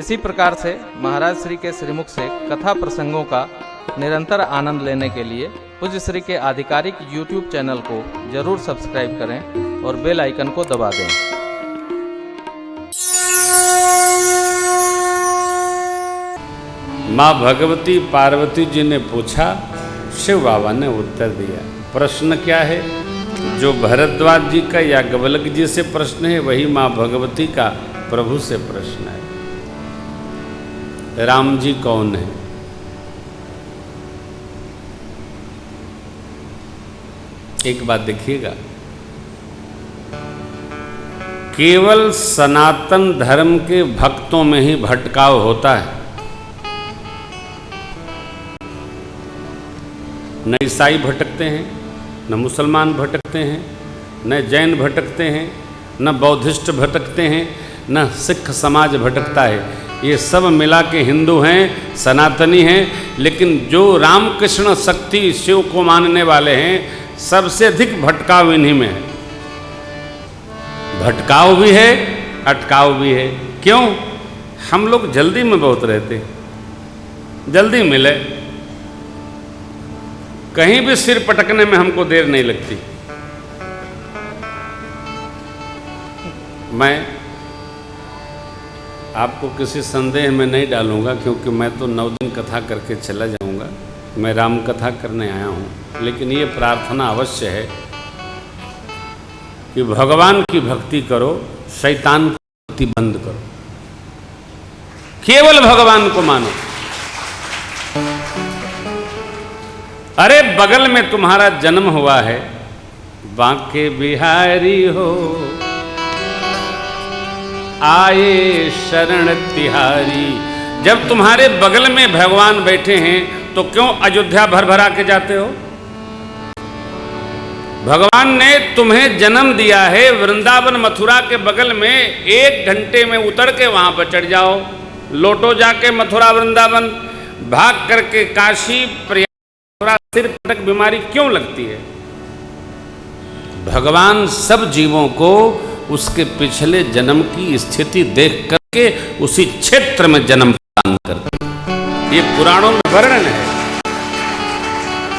इसी प्रकार से महाराज श्री के श्रीमुख से कथा प्रसंगों का निरंतर आनंद लेने के लिए पूज्य श्री के आधिकारिक YouTube चैनल को जरूर सब्सक्राइब करें और बेल आइकन को दबा दें। माँ भगवती पार्वती जी ने पूछा, शिव बाबा ने उत्तर दिया। प्रश्न क्या है? जो भरद्वाज जी का याज्ञवल्क्य जी से प्रश्न है वही माँ भगवती का प्रभु से प्रश्न है। राम जी कौन है? एक बात देखिएगा, केवल सनातन धर्म के भक्तों में ही भटकाव होता है। न ईसाई भटकते हैं, न मुसलमान भटकते हैं, न जैन भटकते हैं, न बौद्धिस्ट भटकते हैं, न सिख समाज भटकता है। ये सब मिला के हिंदू हैं, सनातनी हैं। लेकिन जो रामकृष्ण शक्ति शिव को मानने वाले हैं, सबसे अधिक भटकाव इन्हीं में है। भटकाव भी है, अटकाव भी है। क्यों? हम लोग जल्दी में बहुत रहते हैं, जल्दी मिले, कहीं भी सिर पटकने में हमको देर नहीं लगती। मैं आपको किसी संदेह में नहीं डालूंगा, क्योंकि मैं तो 9 दिन कथा करके चला जाऊंगा। मैं राम कथा करने आया हूं, लेकिन ये प्रार्थना अवश्य है कि भगवान की भक्ति करो, शैतान की भक्ति बंद करो, केवल भगवान को मानो। अरे बगल में तुम्हारा जन्म हुआ है, बांके बिहारी हो आए शरण तिहारी। जब तुम्हारे बगल में भगवान बैठे हैं तो क्यों अयोध्या भर भरा के जाते हो? भगवान ने तुम्हें जन्म दिया है वृंदावन मथुरा के बगल में, 1 घंटे में उतर के वहां पर चढ़ जाओ। लौटो जाके मथुरा वृंदावन, भाग करके काशी प्रयाग, सिर पटक बीमारी क्यों लगती है? भगवान सब जीवों को उसके पिछले जन्म की स्थिति देख करके उसी क्षेत्र में जन्म प्रदान करते हैं। ये पुराणों में वर्णन है।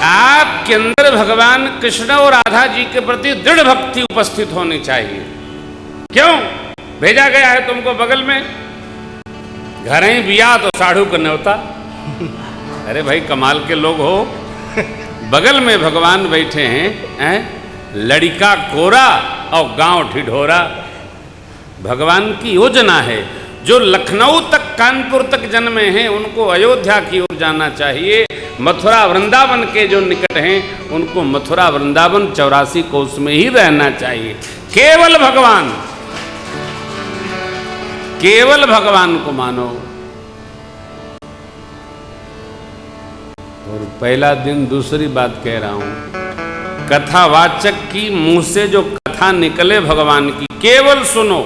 आपके अंदर भगवान कृष्ण और राधा जी के प्रति दृढ़ भक्ति उपस्थित होनी चाहिए। क्यों भेजा गया है तुमको बगल में? घर ही बिया तो साढ़ू का न्योता। अरे भाई कमाल के लोग हो, बगल में भगवान बैठे हैं, लड़का कोरा और गांव ढिढोरा। भगवान की योजना है, जो लखनऊ तक कानपुर तक जन्मे हैं उनको अयोध्या की ओर जाना चाहिए। मथुरा वृंदावन के जो निकट हैं उनको मथुरा वृंदावन 84 कोस में ही रहना चाहिए। केवल भगवान, केवल भगवान को मानो। और पहला दिन दूसरी बात कह रहा हूं, कथावाचक की मुंह से जो कथा निकले भगवान की, केवल सुनो,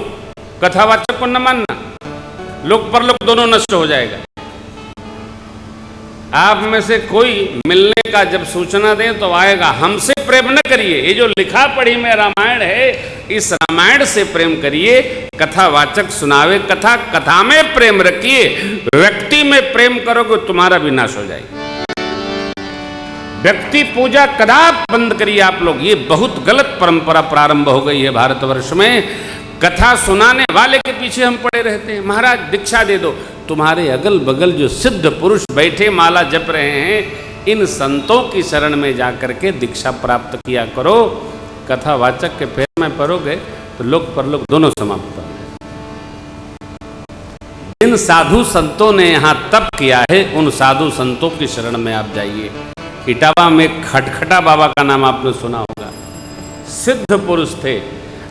कथावाचक को न मानना। लोक परलोक दोनों नष्ट हो जाएगा। आप में से कोई मिलने का जब सूचना दें तो आएगा, हमसे प्रेम न करिए। ये जो लिखा पढ़ी में रामायण है, इस रामायण से प्रेम करिए। कथावाचक सुनावे कथा, कथा में प्रेम रखिए। व्यक्ति में प्रेम करोगे तुम्हारा विनाश हो जाएगा। व्यक्ति पूजा कदाप बंद करिए आप लोग। ये बहुत गलत परंपरा प्रारंभ हो गई है भारतवर्ष में। कथा सुनाने वाले के पीछे हम पड़े रहते हैं। महाराज दीक्षा दे दो। तुम्हारे अगल बगल जो सिद्ध पुरुष बैठे माला जप रहे हैं, इन संतों की शरण में जाकर के दीक्षा प्राप्त किया करो। कथावाचक के पैर में पड़ोगे तो लोक परलोक दोनों समाप्त हो। जिन साधु संतों ने यहाँ तप किया है, उन साधु संतों की शरण में आप जाइए। इटावा में खटखटा बाबा का नाम आपने सुना होगा। सिद्ध पुरुष थे।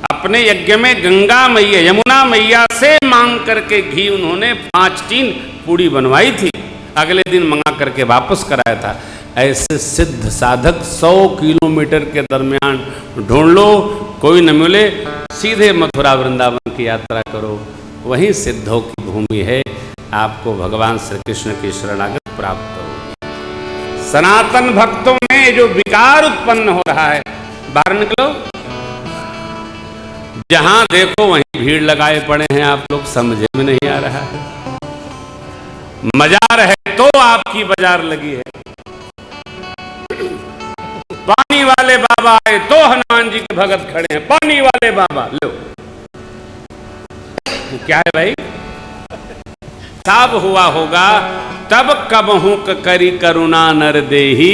अपने यज्ञ में गंगा मैया, यमुना मैया से मांग करके घी उन्होंने 5 टीन पूड़ी बनवाई थी। अगले दिन मंगा करके वापस कराया था। ऐसे सिद्ध साधक 100 किलोमीटर के दरमियान ढूंढ लो, कोई न मिले, सीधे मथुरा वृंदावन की यात्रा करो। वहीं सिद्धों की भूमि है। आपको भगवान श्री कृष्ण की शरणागत प्राप्त होगी। सनातन भक्तों में जो विकार उत्पन्न हो रहा है, बाहर निकलो। जहां देखो वहीं भीड़ लगाए पड़े हैं आप लोग, समझ में नहीं आ रहा है। मजार है तो आपकी बाजार लगी है। पानी वाले बाबा आए तो हनुमान जी के भगत खड़े हैं। पानी वाले बाबा लो, क्या है भाई? साब हुआ होगा तब कबहू करी करुणा नर देही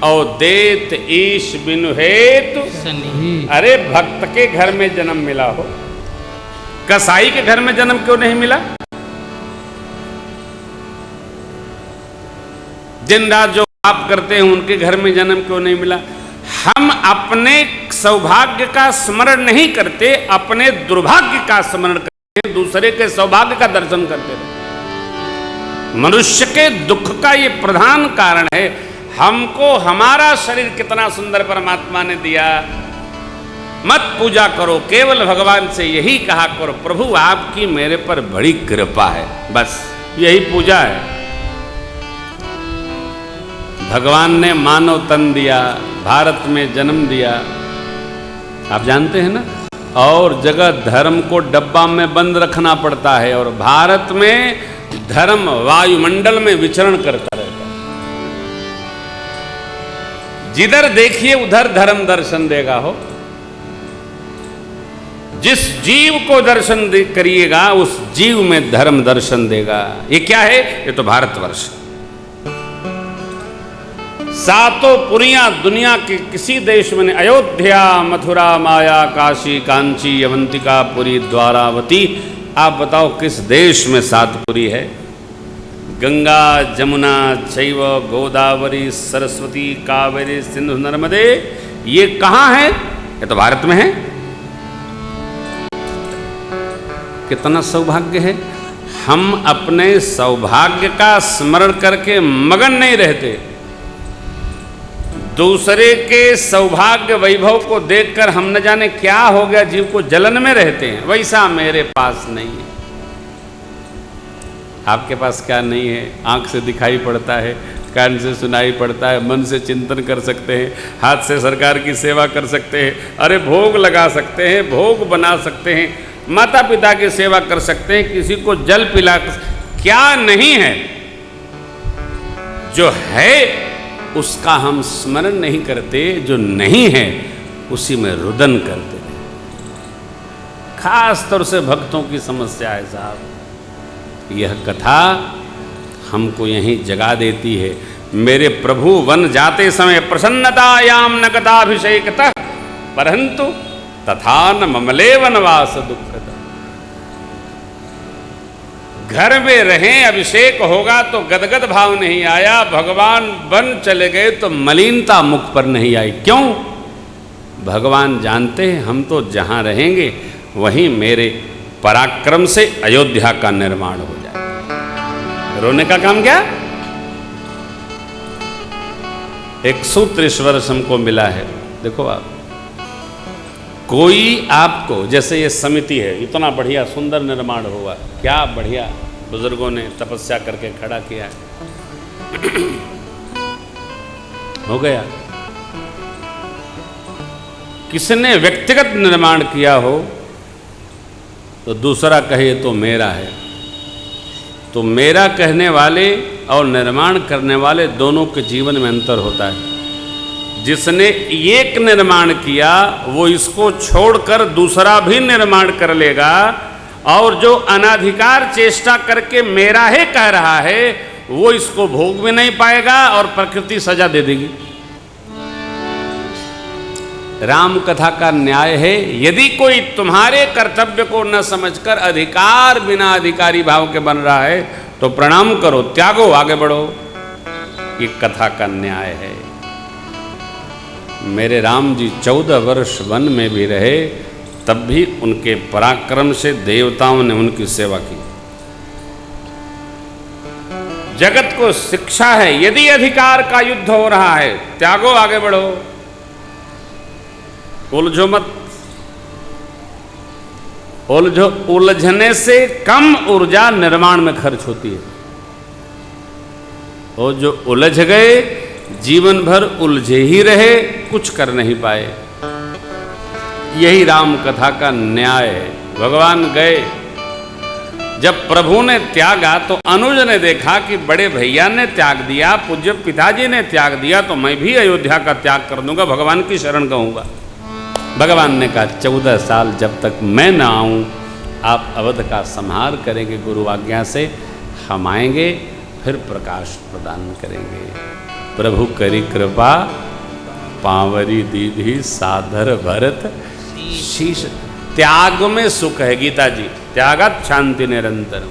और देत ईश बिनु हेतु। अरे भक्त के घर में जन्म मिला हो, कसाई के घर में जन्म क्यों नहीं मिला? दिन रात जो पाप करते हैं उनके घर में जन्म क्यों नहीं मिला? हम अपने सौभाग्य का स्मरण नहीं करते, अपने दुर्भाग्य का स्मरण करते हैं, दूसरे के सौभाग्य का दर्शन करते हैं। मनुष्य के दुख का ये प्रधान कारण है। हमको हमारा शरीर कितना सुंदर परमात्मा ने दिया, मत पूजा करो, केवल भगवान से यही कहा करो, प्रभु आपकी मेरे पर बड़ी कृपा है, बस यही पूजा है। भगवान ने मानव तन दिया, भारत में जन्म दिया, आप जानते हैं ना, और जगह धर्म को डब्बा में बंद रखना पड़ता है, और भारत में धर्म वायुमंडल में विचरण करता रहता है। जिधर देखिए उधर धर्म दर्शन देगा हो। जिस जीव को दर्शन करिएगा उस जीव में धर्म दर्शन देगा। ये क्या है? ये तो भारतवर्ष। सातों पुरियां दुनिया के किसी देश में नहीं। अयोध्या, मथुरा, माया, काशी, कांची, अवंतिका, पुरी, द्वारावती, आप बताओ किस देश में सात पुरी है? गंगा, जमुना, चैव, गोदावरी, सरस्वती, कावेरी, सिंधु, नर्मदे, ये कहाँ है? ये तो भारत में है। कितना सौभाग्य है। हम अपने सौभाग्य का स्मरण करके मगन नहीं रहते, दूसरे के सौभाग्य वैभव को देखकर हम न जाने क्या हो गया जीव को जलन में रहते हैं। वैसा मेरे पास नहीं है। आपके पास क्या नहीं है? आंख से दिखाई पड़ता है, कान से सुनाई पड़ता है, मन से चिंतन कर सकते हैं, हाथ से सरकार की सेवा कर सकते हैं, अरे भोग लगा सकते हैं, भोग बना सकते हैं, माता पिता की सेवा कर सकते हैं, किसी को जल पिला, क्या नहीं है? जो है उसका हम स्मरण नहीं करते, जो नहीं है उसी में रुदन करते हैं। खास तौर से भक्तों की समस्या है साहब। यह कथा हमको यहीं जगा देती है। मेरे प्रभु वन जाते समय प्रसन्नतायाम न गताभिषेकतः परंतु तथा न ममले वनवास दुःखद। घर में रहें, अभिषेक होगा तो गदगद भाव नहीं आया, भगवान वन चले गए तो मलिनता मुख पर नहीं आई। क्यों? भगवान जानते हैं हम तो जहां रहेंगे वहीं मेरे पराक्रम से अयोध्या का निर्माण हो जाए। रोने का काम क्या? एक सूत्र इस वर्ष हमको मिला है। देखो आप, कोई आपको, जैसे ये समिति है, इतना बढ़िया सुंदर निर्माण हुआ, क्या बढ़िया बुजुर्गों ने तपस्या करके खड़ा किया है, हो गया। किसने व्यक्तिगत निर्माण किया हो तो दूसरा कहे तो मेरा है, तो मेरा कहने वाले और निर्माण करने वाले दोनों के जीवन में अंतर होता है। जिसने एक निर्माण किया वो इसको छोड़कर दूसरा भी निर्माण कर लेगा, और जो अनाधिकार चेष्टा करके मेरा है कह रहा है वो इसको भोग भी नहीं पाएगा और प्रकृति सजा दे देगी। राम कथा का न्याय है, यदि कोई तुम्हारे कर्तव्य को न समझकर अधिकार बिना अधिकारी भाव के बन रहा है तो प्रणाम करो, त्यागो, आगे बढ़ो। ये कथा का न्याय है। मेरे राम जी 14 वर्ष वन में भी रहे, तब भी उनके पराक्रम से देवताओं ने उनकी सेवा की। जगत को शिक्षा है, यदि अधिकार का युद्ध हो रहा है त्यागो, आगे बढ़ो, उलझो मत। उलझने से कम ऊर्जा निर्माण में खर्च होती है, और जो उलझ गए जीवन भर उलझे ही रहे, कुछ कर नहीं पाए। यही राम कथा का न्याय है। भगवान गए, जब प्रभु ने त्यागा तो अनुज ने देखा कि बड़े भैया ने त्याग दिया, पूज्य पिताजी ने त्याग दिया, तो मैं भी अयोध्या का त्याग कर दूंगा, भगवान की शरण कहूंगा। भगवान ने कहा 14 साल जब तक मैं ना आऊं आप अवध का संहार करेंगे, गुरु आज्ञा से हम आएंगे फिर प्रकाश प्रदान करेंगे। प्रभु करी कृपा पांवरी दीधी साधर भरत शीश। त्याग में सुख है गीता जी, त्यागत शांति निरंतर।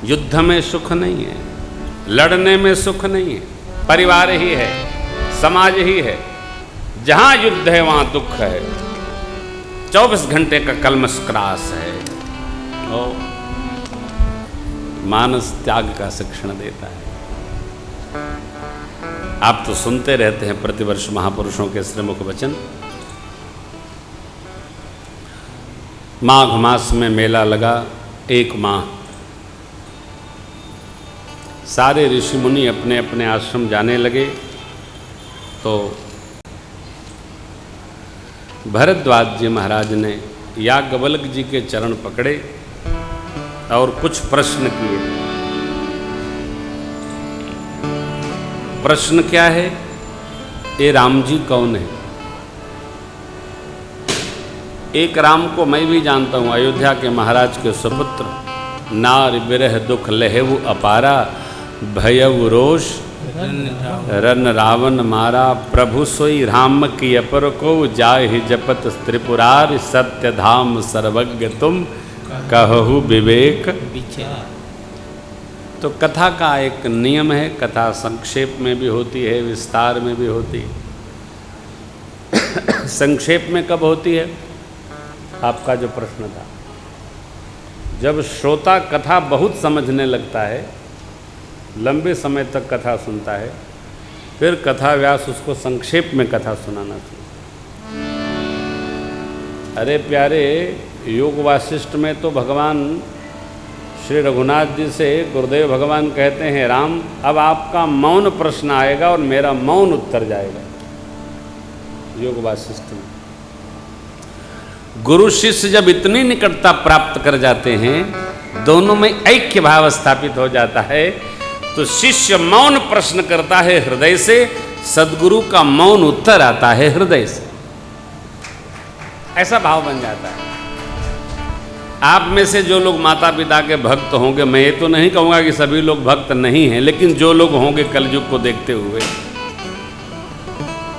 युद्ध में सुख नहीं है, लड़ने में सुख नहीं है, परिवार ही है, समाज ही है। जहां युद्ध है वहां दुख है, 24 घंटे का कलमश क्रास है। और मानस त्याग का शिक्षण देता है। आप तो सुनते रहते हैं प्रतिवर्ष महापुरुषों के श्रीमुख वचन। माघ मास में मेला लगा 1 माह, सारे ऋषि मुनि अपने अपने आश्रम जाने लगे तो भरद्वाज जी महाराज ने याज्ञवल्क्य जी के चरण पकड़े और कुछ प्रश्न किए। प्रश्न क्या है? ये राम जी कौन है? एक राम को मैं भी जानता हूँ, अयोध्या के महाराज के सुपुत्र। नार बिरह दुख लहेवु अपारा, भयउ रोष रन रावण मारा। प्रभु सोई राम की अपर को जाहि जपत त्रिपुरार। सत्य धाम सर्वज्ञ तुम कहु विवेक विचार। तो कथा का एक नियम है, कथा संक्षेप में भी होती है, विस्तार में भी होती है। संक्षेप में कब होती है? आपका जो प्रश्न था, जब श्रोता कथा बहुत समझने लगता है, लंबे समय तक कथा सुनता है, फिर कथा व्यास उसको संक्षेप में कथा सुनाना चाहिए। अरे प्यारे, योग वासिष्ठ में तो भगवान श्री रघुनाथ जी से गुरुदेव भगवान कहते हैं, राम अब आपका मौन प्रश्न आएगा और मेरा मौन उत्तर जाएगा। योग वासिष्ठ में गुरु शिष्य जब इतनी निकटता प्राप्त कर जाते हैं, दोनों में ऐक्य भाव स्थापित हो जाता है, तो शिष्य मौन प्रश्न करता है हृदय से, सद्गुरु का मौन उत्तर आता है हृदय से। ऐसा भाव बन जाता है। आप में से जो लोग माता पिता के भक्त होंगे, मैं ये तो नहीं कहूँगा कि सभी लोग भक्त नहीं हैं, लेकिन जो लोग होंगे कलयुग को देखते हुए,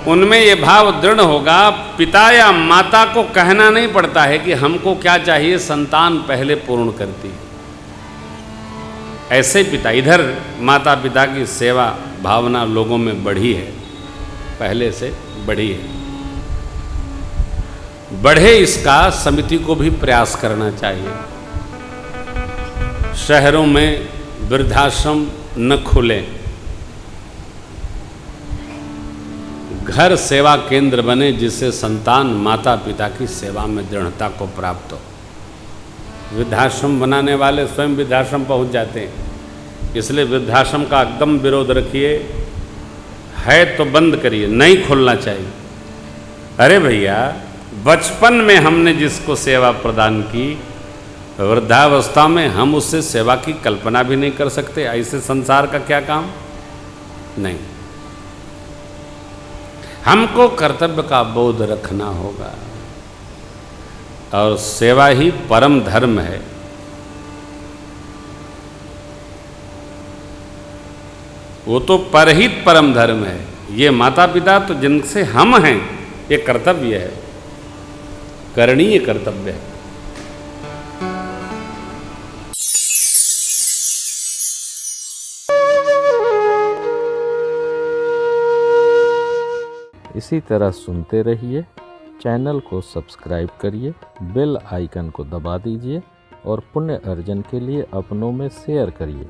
उनमें ये भाव दृढ़ होगा। पिता या माता को कहना नहीं पड़ता है कि हमको क्या चाहिए, संतान पहले पूर्ण करती है। ऐसे पिता, इधर माता पिता की सेवा भावना लोगों में बढ़ी है, पहले से बढ़ी है। बढ़े इसका समिति को भी प्रयास करना चाहिए। शहरों में वृद्धाश्रम न खुले, घर सेवा केंद्र बने, जिससे संतान माता पिता की सेवा में दृढ़ता को प्राप्त हो। वृद्धाश्रम बनाने वाले स्वयं वृद्धाश्रम पहुंच जाते हैं, इसलिए वृद्धाश्रम का एकदम विरोध रखिए। है तो बंद करिए, नहीं खोलना चाहिए। अरे भैया, बचपन में हमने जिसको सेवा प्रदान की, वृद्धावस्था में हम उससे सेवा की कल्पना भी नहीं कर सकते। ऐसे संसार का क्या काम? नहीं। हमको कर्तव्य का बोध रखना होगा, और सेवा ही परम धर्म है। वो तो परहित परम धर्म है। ये माता पिता तो जिनसे हम हैं, ये कर्तव्य है, करणीय कर्तव्य है। इसी तरह सुनते रहिए। चैनल को सब्सक्राइब करिए, बेल आइकन को दबा दीजिए और पुण्य अर्जन के लिए अपनों में शेयर करिए।